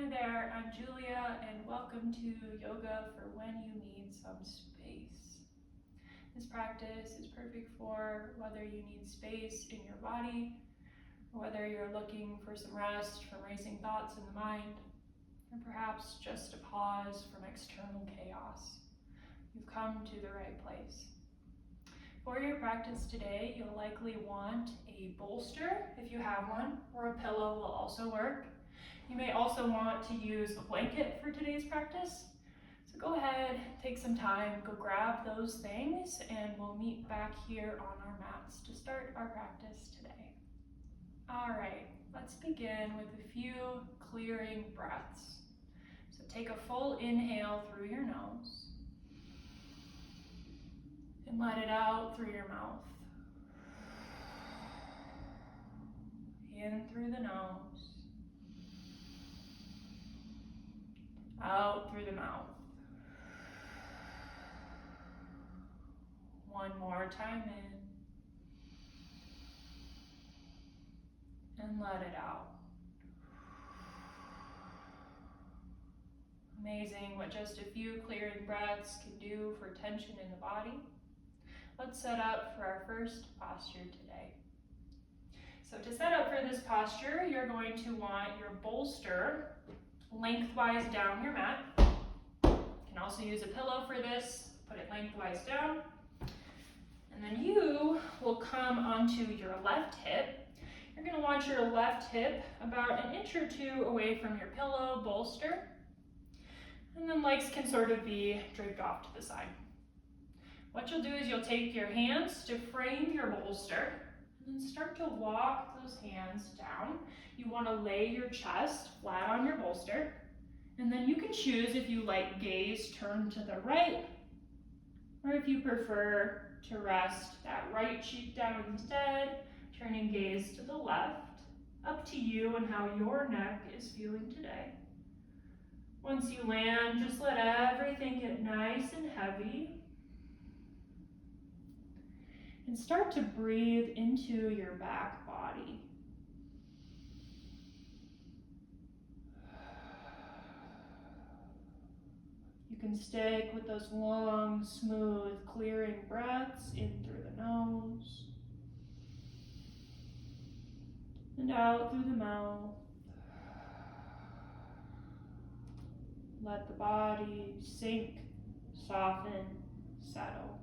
Hi there, I'm Julia, and welcome to Yoga for When You Need Some Space. This practice is perfect for whether you need space in your body, or whether you're looking for some rest from racing thoughts in the mind, or perhaps just a pause from external chaos. You've come to the right place. For your practice today, you'll likely want a bolster if you have one, or a pillow will also work. You may also want to use a blanket for today's practice. So go ahead, take some time, go grab those things, and we'll meet back here on our mats to start our practice today. All right, let's begin with a few clearing breaths. So take a full inhale through your nose and let it out through your mouth. In through the nose, out through the mouth. One more time in, and let it out. Amazing what just a few clearing breaths can do for tension in the body. Let's set up for our first posture today. So to set up for this posture, you're going to want your bolster lengthwise down your mat. You can also use a pillow for this, put it lengthwise down. And then you will come onto your left hip. You're going to want your left hip about an inch or two away from your pillow bolster. And then legs can sort of be draped off to the side. What you'll do is you'll take your hands to frame your bolster and then start to walk those hands down. You want to lay your chest flat on your bolster. And then you can choose if you like gaze turn to the right, or if you prefer to rest that right cheek down instead, turning gaze to the left. Up to you and how your neck is feeling today. Once you land, just let everything get nice and heavy. And start to breathe into your back body. You can stick with those long, smooth, clearing breaths in through the nose and out through the mouth. Let the body sink, soften, settle.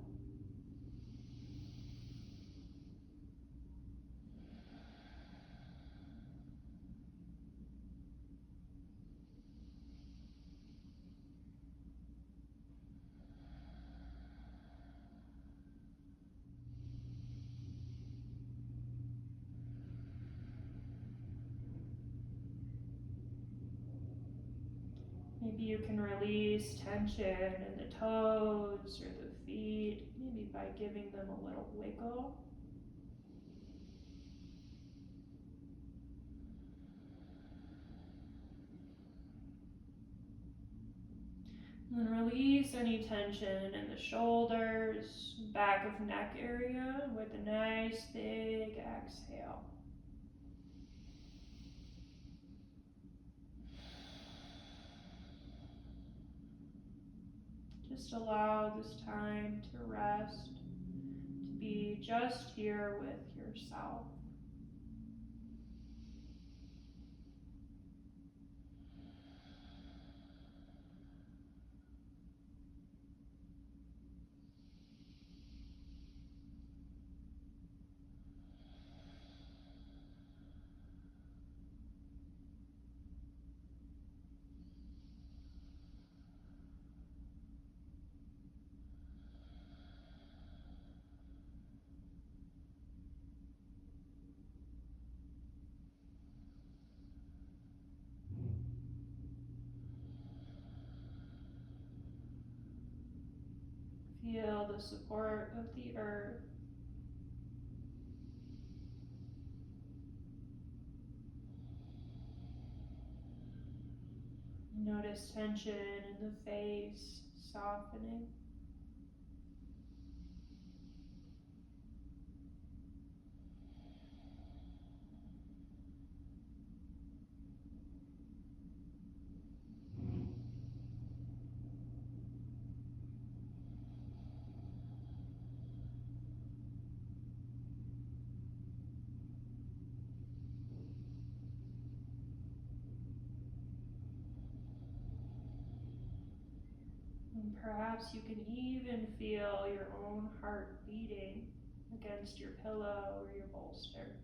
Maybe you can release tension in the toes or the feet, maybe by giving them a little wiggle. And then release any tension in the shoulders, back of neck area with a nice big exhale. Just allow this time to rest, to be just here with yourself. Feel the support of the earth. Notice tension in the face softening. And perhaps you can even feel your own heart beating against your pillow or your bolster.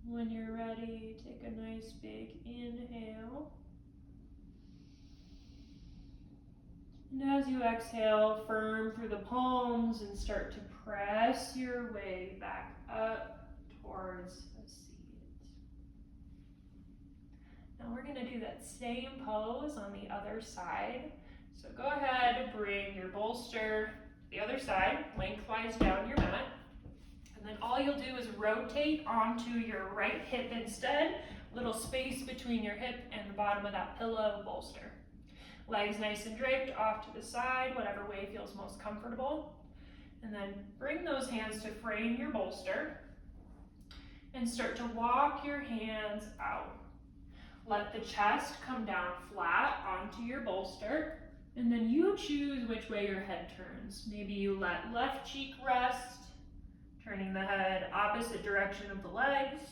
When you're ready, take a nice big inhale. And as you exhale, firm through the palms and start to press your way back up towards a seat. Now we're going to do that same pose on the other side. So go ahead, bring your bolster to the other side, lengthwise down your mat. And then all you'll do is rotate onto your right hip instead, little space between your hip and the bottom of that pillow bolster. Legs nice and draped off to the side, whatever way feels most comfortable. And then bring those hands to frame your bolster and start to walk your hands out. Let the chest come down flat onto your bolster, and then you choose which way your head turns. Maybe you let left cheek rest, turning the head opposite direction of the legs,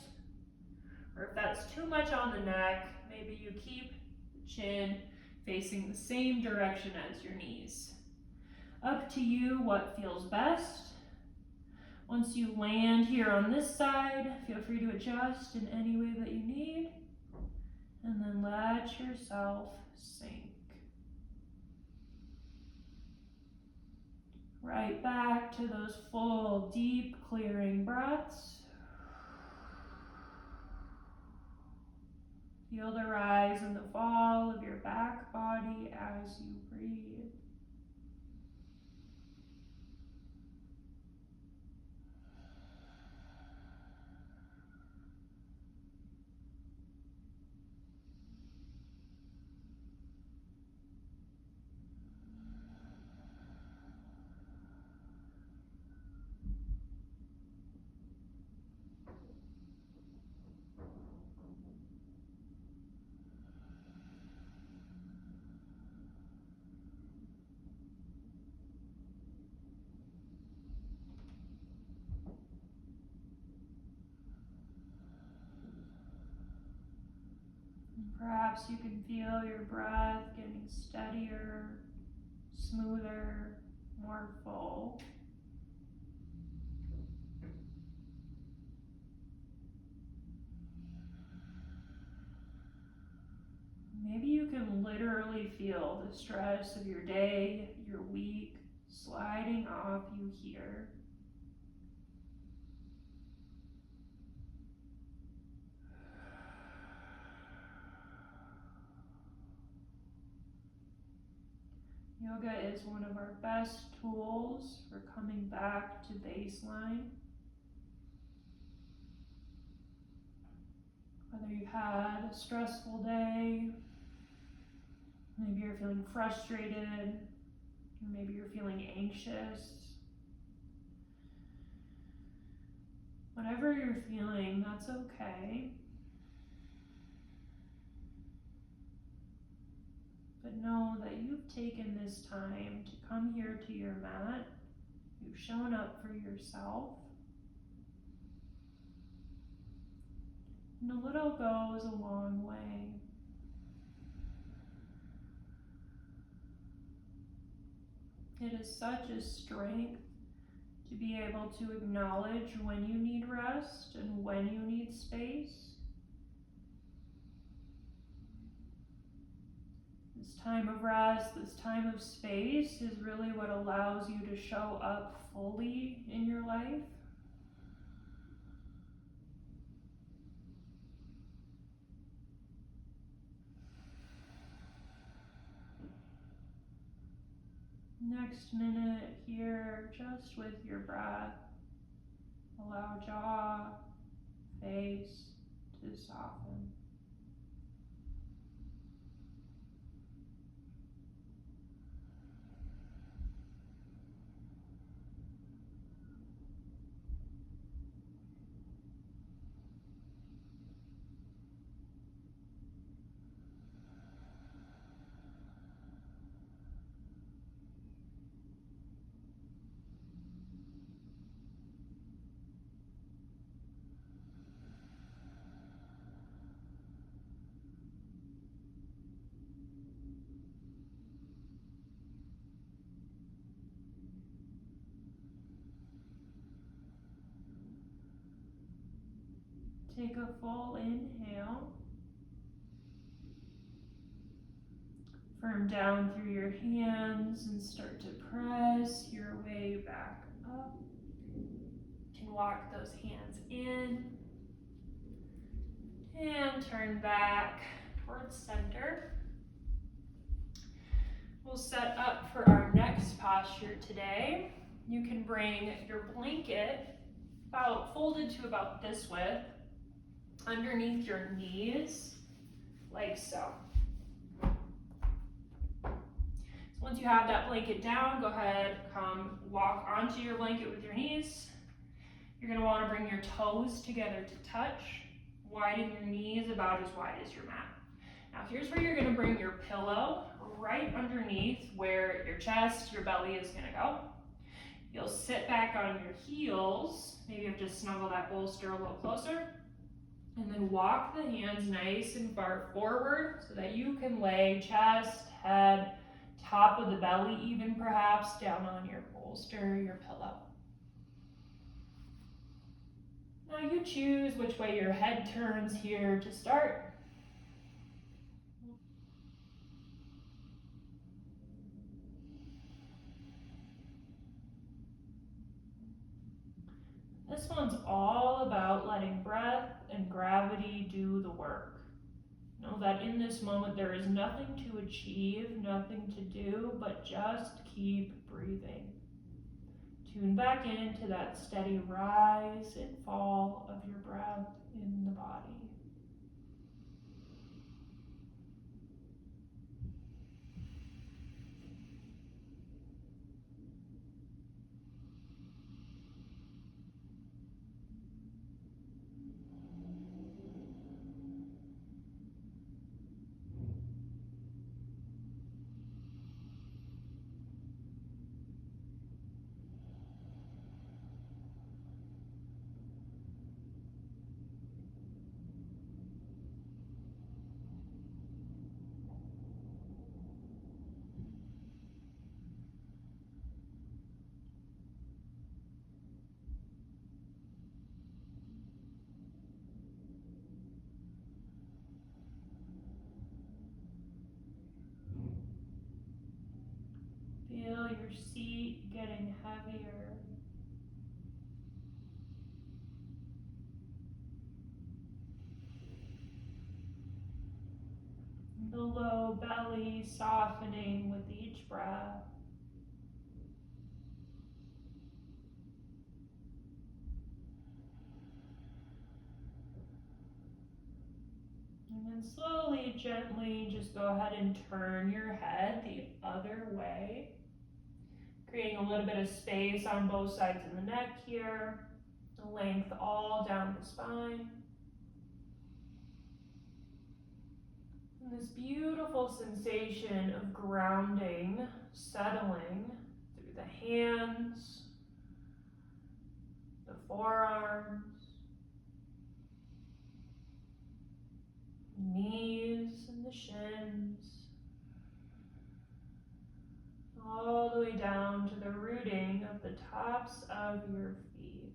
or if that's too much on the neck, maybe you keep the chin facing the same direction as your knees. Up to you what feels best. Once you land here on this side, feel free to adjust in any way that you need, and then let yourself sink. Right back to those full, deep, clearing breaths. Feel the rise and the fall of your back body as you breathe. Perhaps you can feel your breath getting steadier, smoother, more full. Maybe you can literally feel the stress of your day, your week, sliding off you here. Yoga is one of our best tools for coming back to baseline. Whether you've had a stressful day, maybe you're feeling frustrated, or maybe you're feeling anxious. Whatever you're feeling, that's okay. But know that you've taken this time to come here to your mat. You've shown up for yourself. And a little goes a long way. It is such a strength to be able to acknowledge when you need rest and when you need space. This time of rest, this time of space is really what allows you to show up fully in your life. Next minute here, just with your breath, allow jaw, face to soften. take a full inhale. Firm down through your hands and start to press your way back up. You can walk those hands in and turn back towards center. We'll set up for our next posture today. You can bring your blanket folded to about this width underneath your knees, like so. Once you have that blanket down, go ahead, come walk onto your blanket with your knees. You're going to want to bring your toes together to touch. Widen your knees about as wide as your mat. Now here's where you're going to bring your pillow right underneath where your chest, your belly is going to go. You'll sit back on your heels. Maybe you have to snuggle that bolster a little closer. And then walk the hands nice and far forward so that you can lay chest, head, top of the belly even perhaps down on your bolster, your pillow. Now you choose which way your head turns here to start. This one's all about letting breath and gravity do the work. Know that in this moment there is nothing to achieve, nothing to do, but just keep breathing. Tune back into that steady rise and fall of your breath in the body. Feel your seat getting heavier. The low belly softening with each breath. And then slowly, gently, just go ahead and turn your head the other way, creating a little bit of space on both sides of the neck here, the length all down the spine. And this beautiful sensation of grounding, settling through the hands, the forearms, knees and the shins, all the way down to the rooting of the tops of your feet.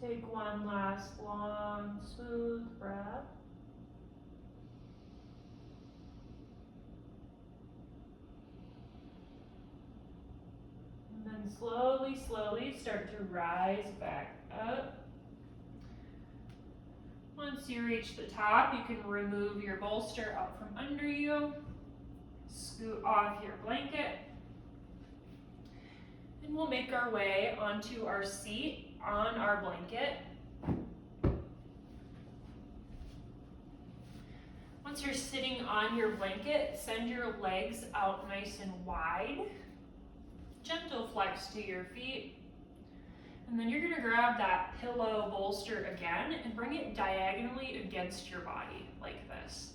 Take one last long, smooth breath. And then slowly, slowly start to rise back up. Once you reach the top, you can remove your bolster out from under you. Scoot off your blanket. And we'll make our way onto our seat on our blanket. Once you're sitting on your blanket, send your legs out nice and wide. Gentle flex to your feet. And then you're gonna grab that pillow bolster again and bring it diagonally against your body, like this.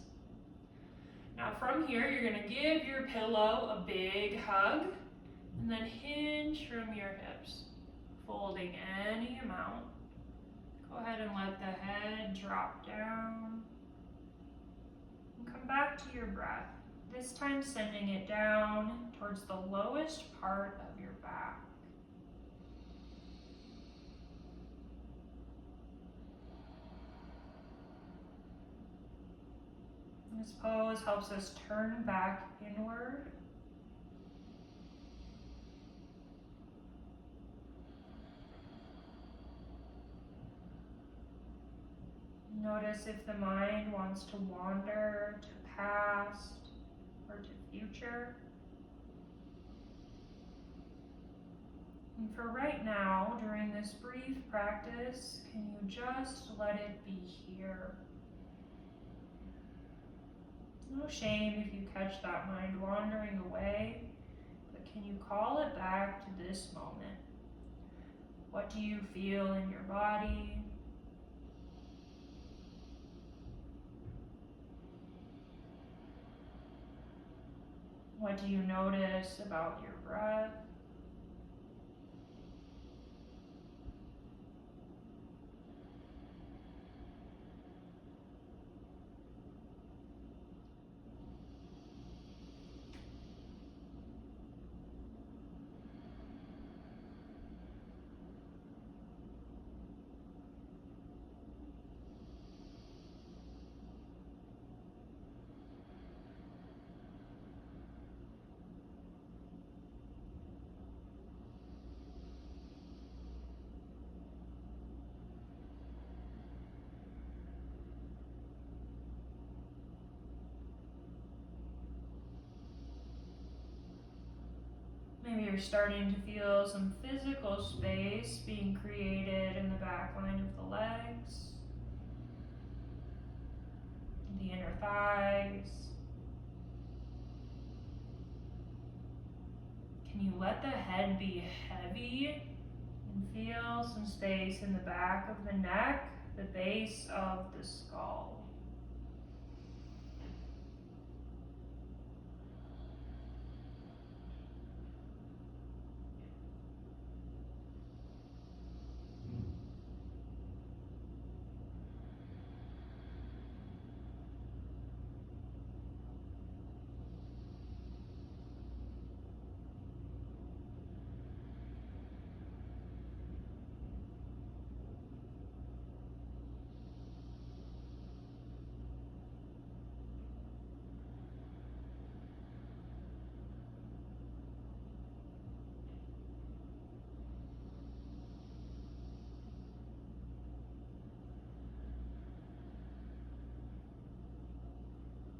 Now from here, you're gonna give your pillow a big hug, and then hinge from your hips, folding any amount. Go ahead and let the head drop down. And come back to your breath, this time sending it down towards the lowest part of your back. This pose helps us turn back inward. Notice if the mind wants to wander to past or to future. And for right now, during this brief practice, can you just let it be here? No shame if you catch that mind wandering away, but can you call it back to this moment? What do you feel in your body? What do you notice about your breath? Maybe you're starting to feel some physical space being created in the back line of the legs, the inner thighs. Can you let the head be heavy and feel some space in the back of the neck, the base of the skull?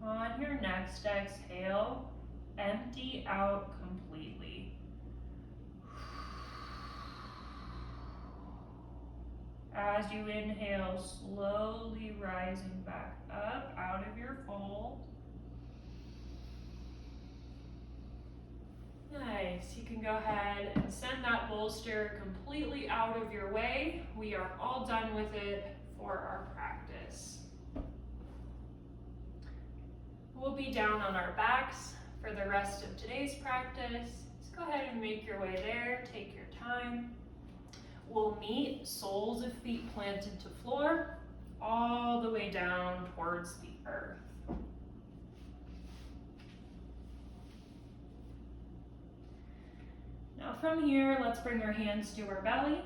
On your next exhale, empty out completely. As you inhale, slowly rising back up out of your fold. Nice. You can go ahead and send that bolster completely out of your way. We are all done with it for our practice. We'll be down on our backs for the rest of today's practice. Just go ahead and make your way there. Take your time. We'll meet soles of feet planted to floor, all the way down towards the earth. Now from here, let's bring our hands to our belly.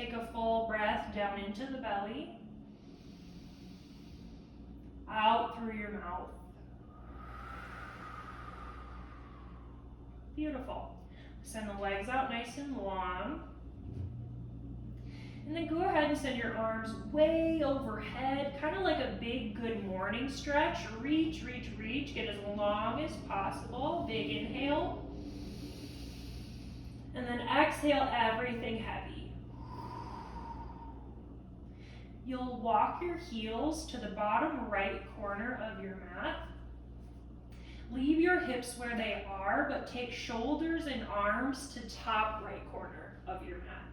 Take a full breath down into the belly, out through your mouth. Beautiful. Send the legs out nice and long. And then go ahead and send your arms way overhead, kind of like a big good morning stretch. Reach, reach, reach. Get as long as possible. Big inhale. And then exhale everything heavy. You'll walk your heels to the bottom right corner of your mat. Leave your hips where they are, but take shoulders and arms to top right corner of your mat.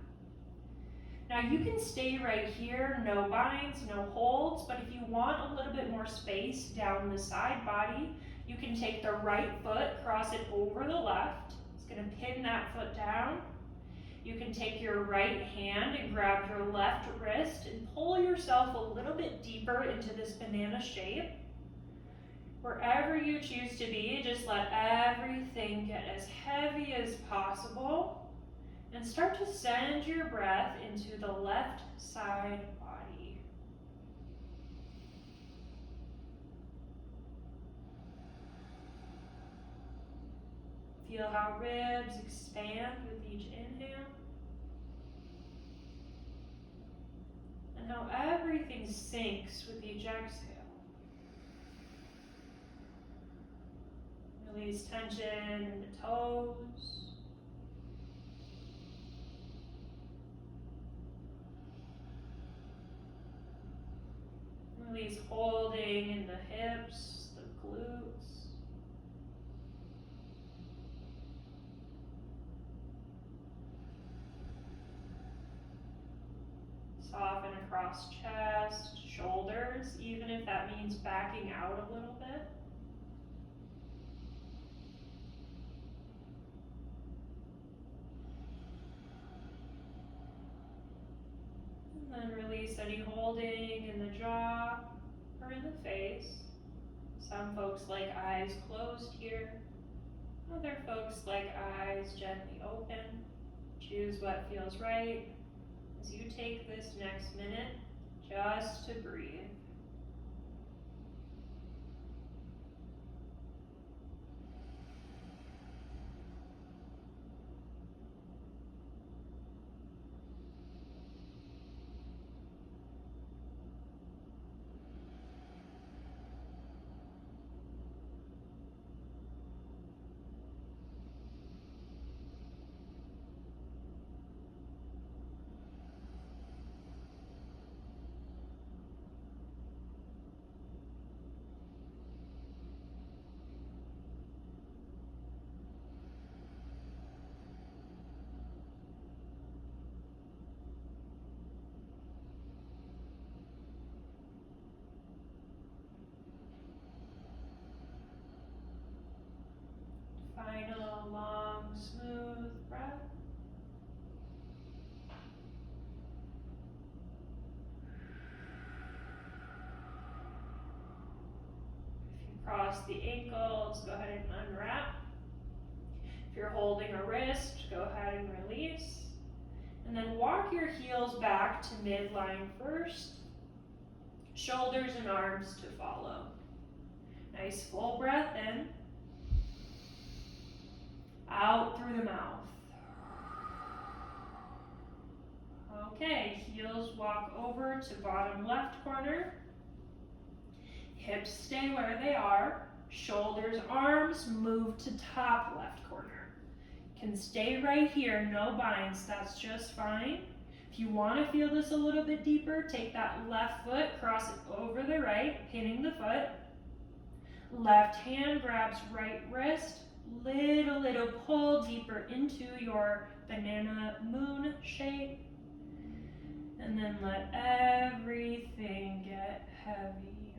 Now you can stay right here, no binds, no holds, but if you want a little bit more space down the side body, you can take the right foot, cross it over the left. It's gonna pin that foot down. You can take your right hand and grab your left wrist and pull yourself a little bit deeper into this banana shape. Wherever you choose to be, just let everything get as heavy as possible and start to send your breath into the left side body. Feel how ribs expand with each inhale and how everything sinks with each exhale. Release tension in the toes. Release holding in the hips, the glutes. Soften across chest, shoulders, even if that means backing out a little bit. And then release any holding in the jaw or in the face. Some folks like eyes closed here. Other folks like eyes gently open. Choose what feels right as you take this next minute just to breathe. Final long, smooth breath. If you cross the ankles, go ahead and unwrap. If you're holding a wrist, go ahead and release. And then walk your heels back to midline first. Shoulders and arms to follow. Nice full breath in. Out through the mouth. Okay, heels walk over to bottom left corner. Hips stay where they are. Shoulders, arms move to top left corner. Can stay right here, no binds, that's just fine. If you want to feel this a little bit deeper, take that left foot, cross it over the right, pinning the foot. Left hand grabs right wrist. Little pull deeper into your banana moon shape. And then let everything get heavy.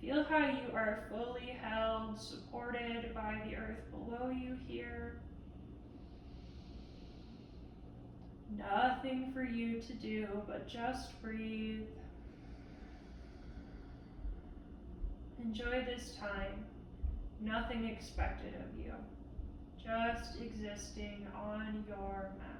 Feel how you are fully held, supported by the earth below you here. Nothing for you to do but just breathe. Enjoy this time. Nothing expected of you. just existing on your mat.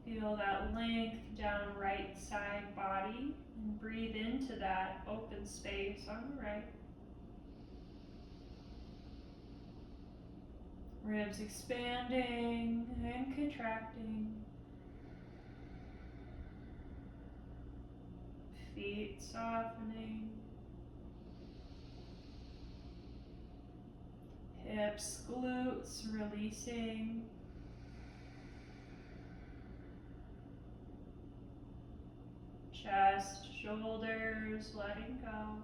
Feel that length down right side body and breathe into that open space on the right. Ribs expanding and contracting. Feet softening. Hips, glutes releasing. Chest, shoulders, letting go.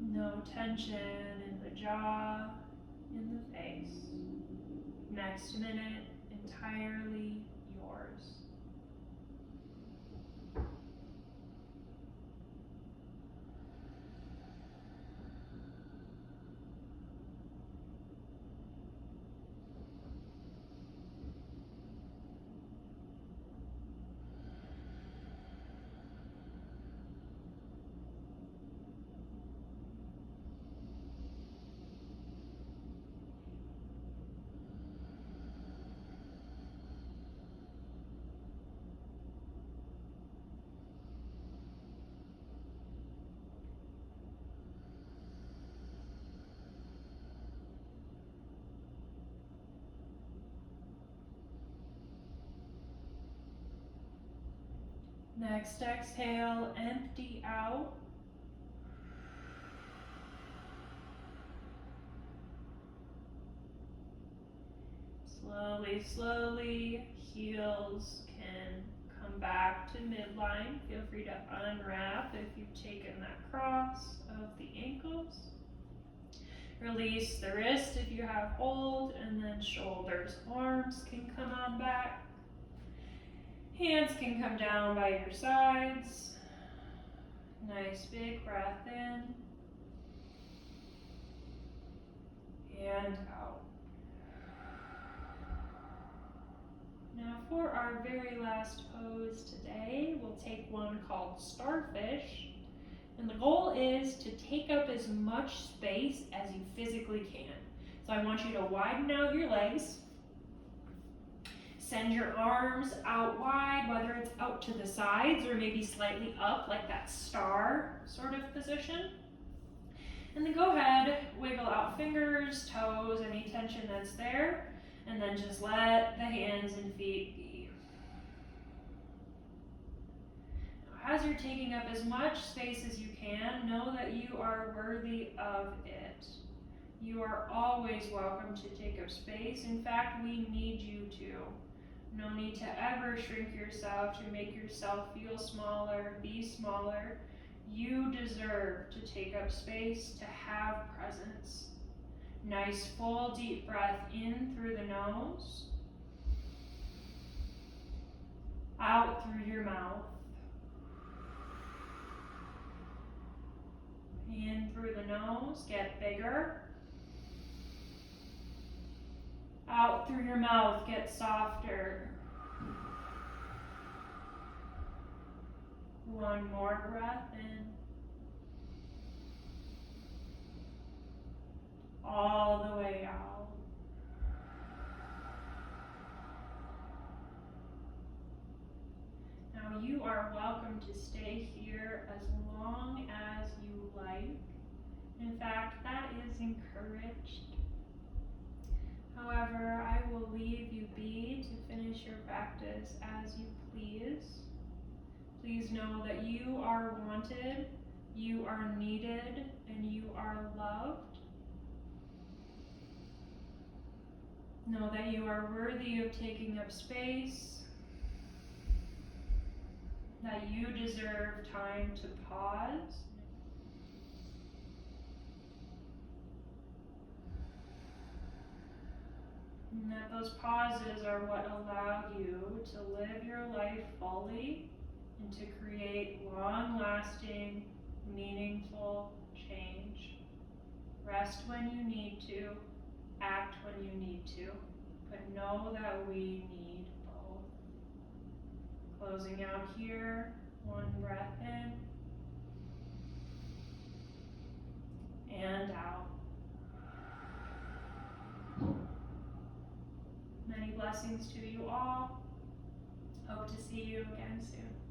No tension in the jaw, in the face. Next minute, entirely yours. Next exhale, empty out. Slowly, slowly, heels can come back to midline. Feel free to unwrap if you've taken that cross of the ankles. Release the wrist if you have hold, and then shoulders, arms can come on back. Hands can come down by your sides. Nice big breath in and out. Now for our very last pose today, we'll take one called Starfish. And the goal is to take up as much space as you physically can. So I want you to widen out your legs. Send your arms out wide, whether it's out to the sides or maybe slightly up like that star sort of position. And then go ahead, wiggle out fingers, toes, any tension that's there, and then just let the hands and feet be. Now, as you're taking up as much space as you can, know that you are worthy of it. You are always welcome to take up space. In fact, we need you to. No need to ever shrink yourself to make yourself feel smaller, be smaller. You deserve to take up space, to have presence. Nice full deep breath in through the nose, out through your mouth, in through the nose, get bigger. Out through your mouth, get softer. One more breath in. All the way out. Now you are welcome to stay here as long as you like. In fact, that is encouraged. However, I will leave you be to finish your practice as you please. Please know that you are wanted, you are needed, and you are loved. Know that you are worthy of taking up space, that you deserve time to pause, And that those pauses are what allow you to live your life fully and to create long-lasting, meaningful change. Rest when you need to, act when you need to, but know that we need both. Closing out here, one breath in and out. Many blessings to you all. Hope to see you again soon.